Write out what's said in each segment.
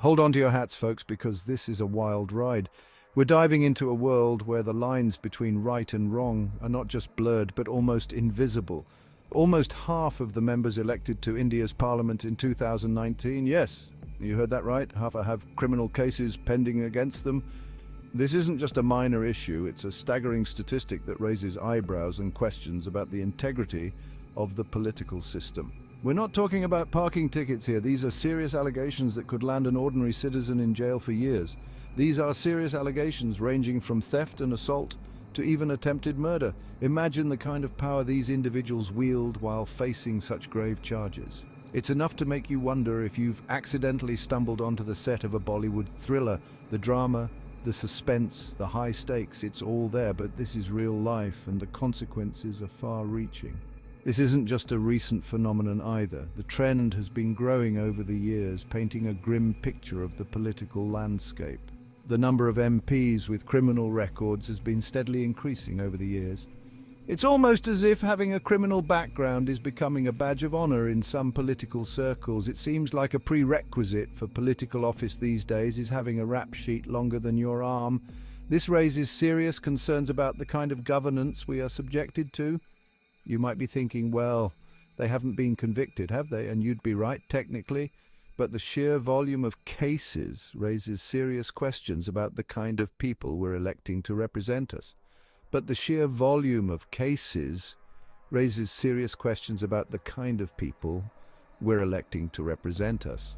Hold on to your hats, folks, because this is a wild ride. We're diving into a world where the lines between right and wrong are not just blurred, but almost invisible. Almost half of the members elected to India's parliament in 2019, yes, you heard that right, half have criminal cases pending against them. This isn't just a minor issue, it's a staggering statistic that raises eyebrows and questions about the integrity of the political system. We're not talking about parking tickets here. These are serious allegations that could land an ordinary citizen in jail for years. These are serious allegations ranging from theft and assault to even attempted murder. Imagine the kind of power these individuals wield while facing such grave charges. It's enough to make you wonder if you've accidentally stumbled onto the set of a Bollywood thriller. The drama, the suspense, the high stakes, it's all there, but this is real life and the consequences are far-reaching. This isn't just a recent phenomenon either. The trend has been growing over the years, painting a grim picture of the political landscape. The number of MPs with criminal records has been steadily increasing over the years. It's almost as if having a criminal background is becoming a badge of honor in some political circles. It seems like a prerequisite for political office these days is having a rap sheet longer than your arm. This raises serious concerns about the kind of governance we are subjected to. You might be thinking, well, they haven't been convicted, have they? And you'd be right, technically. But the sheer volume of cases raises serious questions about the kind of people we're electing to represent us. But the sheer volume of cases raises serious questions about the kind of people we're electing to represent us.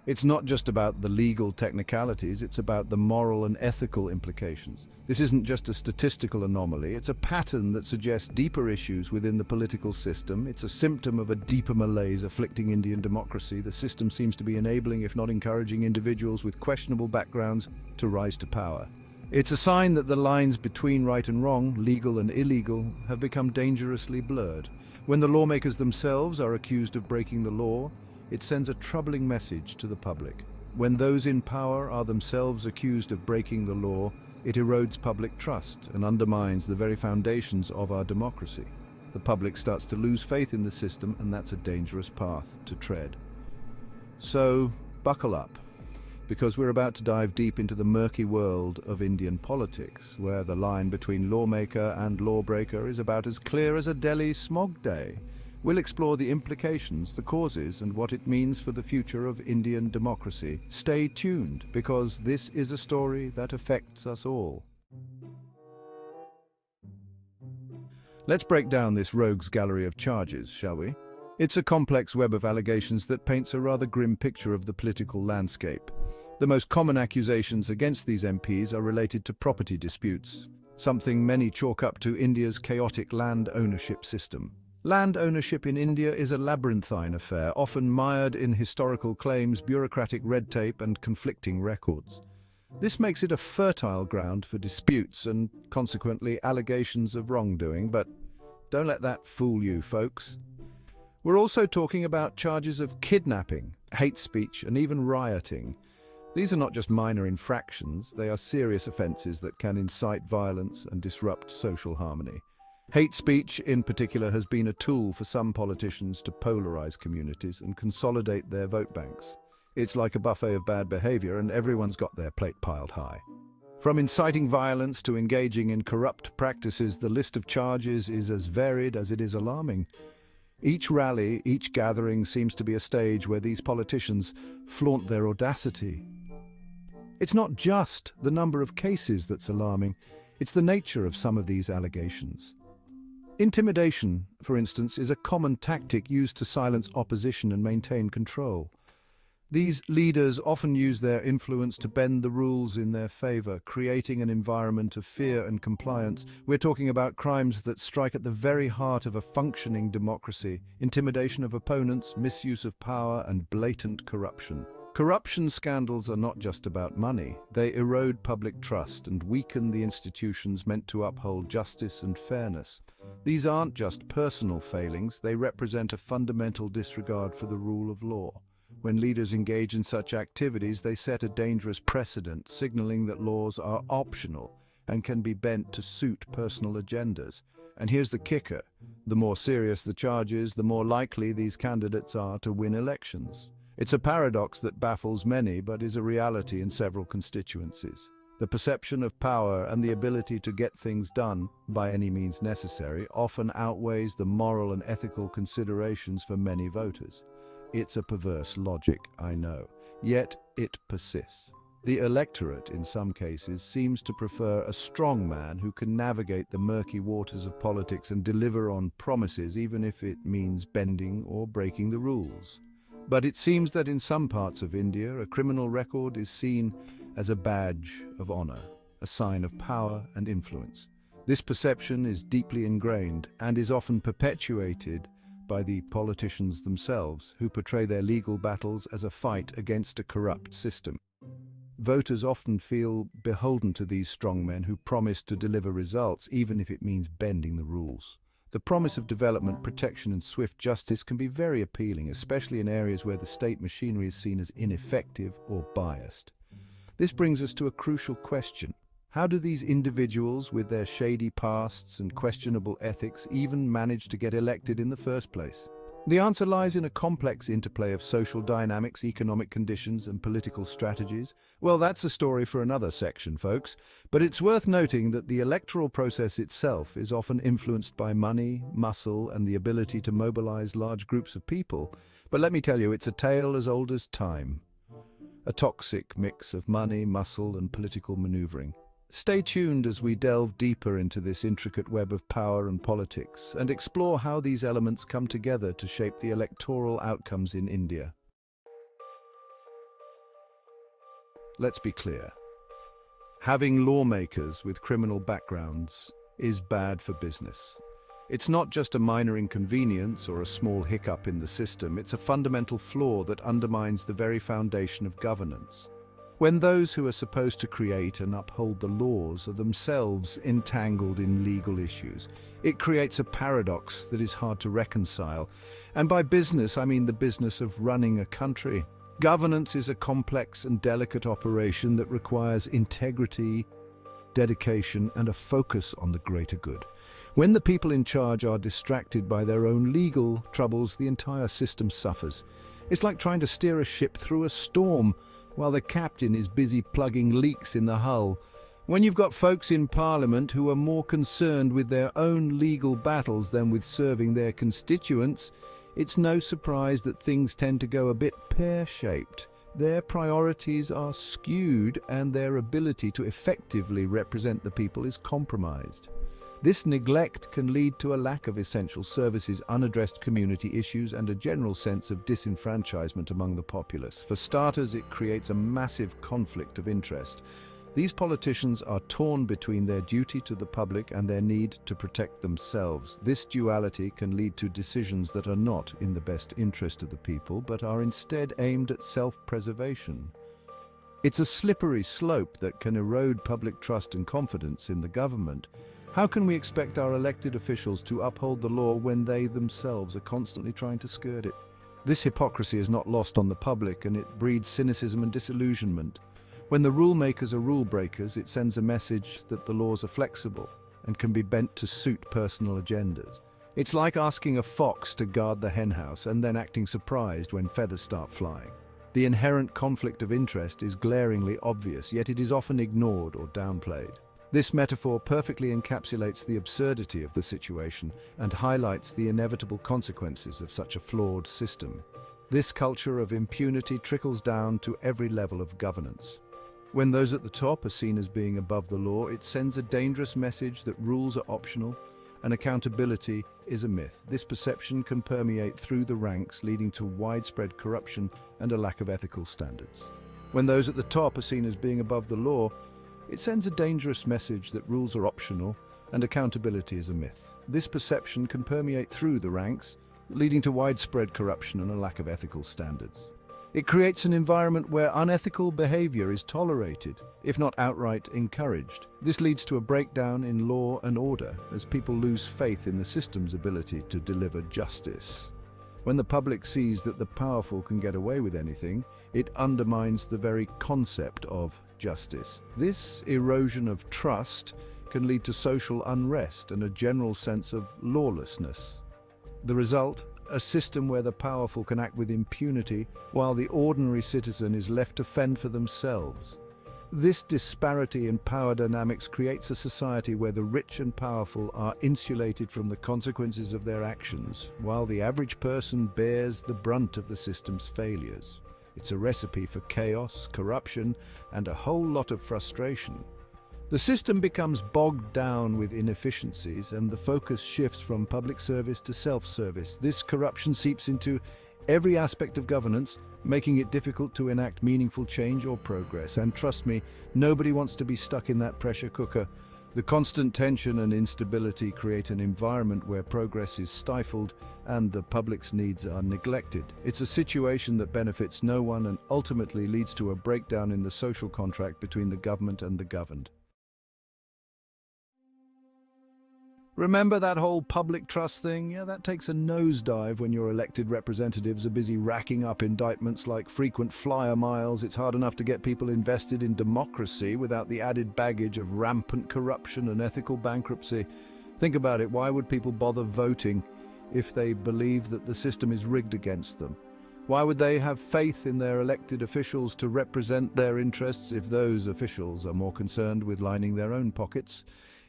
It's not just about the legal technicalities, it's about the moral and ethical implications. This isn't just a statistical anomaly, it's a pattern that suggests deeper issues within the political system. It's a symptom of a deeper malaise afflicting Indian democracy. The system seems to be enabling, if not encouraging, individuals with questionable backgrounds to rise to power. It's a sign that the lines between right and wrong, legal and illegal, have become dangerously blurred. When the lawmakers themselves are accused of breaking the law, it sends a troubling message to the public. When those in power are themselves accused of breaking the law, it erodes public trust and undermines the very foundations of our democracy. The public starts to lose faith in the system, and that's a dangerous path to tread. So, buckle up, because we're about to dive deep into the murky world of Indian politics, where the line between lawmaker and lawbreaker is about as clear as a Delhi smog day. We'll explore the implications, the causes, and what it means for the future of Indian democracy. Stay tuned, because this is a story that affects us all. Let's break down this rogues gallery of charges, shall we? It's a complex web of allegations that paints a rather grim picture of the political landscape. The most common accusations against these MPs are related to property disputes, something many chalk up to India's chaotic land ownership system. Land ownership in India is a labyrinthine affair, often mired in historical claims, bureaucratic red tape, and conflicting records. This makes it a fertile ground for disputes and, consequently, allegations of wrongdoing, but don't let that fool you, folks. We're also talking about charges of kidnapping, hate speech, and even rioting. These are not just minor infractions, they are serious offences that can incite violence and disrupt social harmony. Hate speech, in particular, has been a tool for some politicians to polarize communities and consolidate their vote banks. It's like a buffet of bad behavior, and everyone's got their plate piled high. From inciting violence to engaging in corrupt practices, the list of charges is as varied as it is alarming. Each rally, each gathering seems to be a stage where these politicians flaunt their audacity. It's not just the number of cases that's alarming, it's the nature of some of these allegations. Intimidation, for instance, is a common tactic used to silence opposition and maintain control. These leaders often use their influence to bend the rules in their favor, creating an environment of fear and compliance. We're talking about crimes that strike at the very heart of a functioning democracy: intimidation of opponents, misuse of power, and blatant corruption. Corruption scandals are not just about money. They erode public trust and weaken the institutions meant to uphold justice and fairness. These aren't just personal failings, they represent a fundamental disregard for the rule of law. When leaders engage in such activities, they set a dangerous precedent, signaling that laws are optional and can be bent to suit personal agendas. And here's the kicker: the more serious the charges, the more likely these candidates are to win elections. It's a paradox that baffles many, but is a reality in several constituencies. The perception of power and the ability to get things done, by any means necessary, often outweighs the moral and ethical considerations for many voters. It's a perverse logic, I know, yet it persists. The electorate, in some cases, seems to prefer a strong man who can navigate the murky waters of politics and deliver on promises, even if it means bending or breaking the rules. But it seems that in some parts of India, a criminal record is seen as a badge of honor, a sign of power and influence. This perception is deeply ingrained and is often perpetuated by the politicians themselves, who portray their legal battles as a fight against a corrupt system. Voters often feel beholden to these strongmen who promise to deliver results, even if it means bending the rules. The promise of development, protection, and swift justice can be very appealing, especially in areas where the state machinery is seen as ineffective or biased. This brings us to a crucial question. How do these individuals, with their shady pasts and questionable ethics, even manage to get elected in the first place? The answer lies in a complex interplay of social dynamics, economic conditions, and political strategies. Well, that's a story for another section, folks. But it's worth noting that the electoral process itself is often influenced by money, muscle, and the ability to mobilize large groups of people. But let me tell you, it's a tale as old as time. A toxic mix of money, muscle, and political maneuvering. Stay tuned as we delve deeper into this intricate web of power and politics and explore how these elements come together to shape the electoral outcomes in India. Let's be clear. Having lawmakers with criminal backgrounds is bad for business. It's not just a minor inconvenience or a small hiccup in the system, it's a fundamental flaw that undermines the very foundation of governance. When those who are supposed to create and uphold the laws are themselves entangled in legal issues, it creates a paradox that is hard to reconcile. And by business, I mean the business of running a country. Governance is a complex and delicate operation that requires integrity, dedication, and a focus on the greater good. When the people in charge are distracted by their own legal troubles, the entire system suffers. It's like trying to steer a ship through a storm while the captain is busy plugging leaks in the hull. When you've got folks in Parliament who are more concerned with their own legal battles than with serving their constituents, it's no surprise that things tend to go a bit pear-shaped. Their priorities are skewed and their ability to effectively represent the people is compromised. This neglect can lead to a lack of essential services, unaddressed community issues, and a general sense of disenfranchisement among the populace. For starters, it creates a massive conflict of interest. These politicians are torn between their duty to the public and their need to protect themselves. This duality can lead to decisions that are not in the best interest of the people, but are instead aimed at self-preservation. It's a slippery slope that can erode public trust and confidence in the government. How can we expect our elected officials to uphold the law when they themselves are constantly trying to skirt it? This hypocrisy is not lost on the public, and it breeds cynicism and disillusionment. When the rule makers are rule breakers, it sends a message that the laws are flexible and can be bent to suit personal agendas. It's like asking a fox to guard the henhouse and then acting surprised when feathers start flying. The inherent conflict of interest is glaringly obvious, yet it is often ignored or downplayed. This metaphor perfectly encapsulates the absurdity of the situation and highlights the inevitable consequences of such a flawed system. This culture of impunity trickles down to every level of governance. When those at the top are seen as being above the law, it sends a dangerous message that rules are optional and accountability is a myth. This perception can permeate through the ranks, leading to widespread corruption and a lack of ethical standards. When those at the top are seen as being above the law, it sends a dangerous message that rules are optional and accountability is a myth. This perception can permeate through the ranks, leading to widespread corruption and a lack of ethical standards. It creates an environment where unethical behavior is tolerated, if not outright encouraged. This leads to a breakdown in law and order as people lose faith in the system's ability to deliver justice. When the public sees that the powerful can get away with anything, it undermines the very concept of justice. This erosion of trust can lead to social unrest and a general sense of lawlessness. The result? A system where the powerful can act with impunity, while the ordinary citizen is left to fend for themselves. This disparity in power dynamics creates a society where the rich and powerful are insulated from the consequences of their actions, while the average person bears the brunt of the system's failures. It's a recipe for chaos, corruption, and a whole lot of frustration. The system becomes bogged down with inefficiencies, and the focus shifts from public service to self-service. This corruption seeps into every aspect of governance, making it difficult to enact meaningful change or progress. And trust me, nobody wants to be stuck in that pressure cooker. The constant tension and instability create an environment where progress is stifled and the public's needs are neglected. It's a situation that benefits no one and ultimately leads to a breakdown in the social contract between the government and the governed. Remember that whole public trust thing? Yeah, that takes a nosedive when your elected representatives are busy racking up indictments like frequent flyer miles. It's hard enough to get people invested in democracy without the added baggage of rampant corruption and ethical bankruptcy. Think about it, why would people bother voting if they believe that the system is rigged against them? Why would they have faith in their elected officials to represent their interests if those officials are more concerned with lining their own pockets?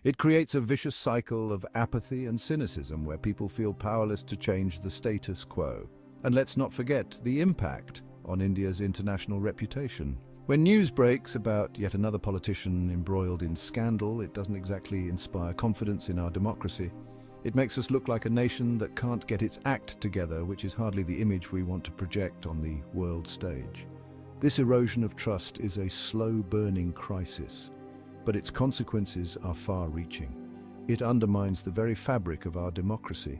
It creates a vicious cycle of apathy and cynicism where people feel powerless to change the status quo. And let's not forget the impact on India's international reputation. When news breaks about yet another politician embroiled in scandal, it doesn't exactly inspire confidence in our democracy. It makes us look like a nation that can't get its act together, which is hardly the image we want to project on the world stage. This erosion of trust is a slow-burning crisis, but its consequences are far-reaching. It undermines the very fabric of our democracy,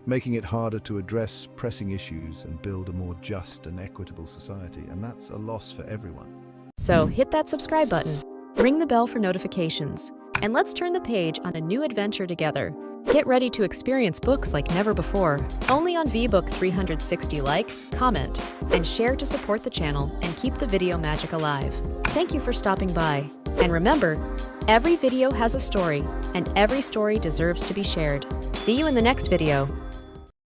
making it harder to address pressing issues and build a more just and equitable society, and that's a loss for everyone. So hit that subscribe button, ring the bell for notifications, and let's turn the page on a new adventure together. Get ready to experience books like never before, only on VBook 360. Like, comment, and share to support the channel and keep the video magic alive. Thank you for stopping by. And remember, every video has a story, and every story deserves to be shared. See you in the next video.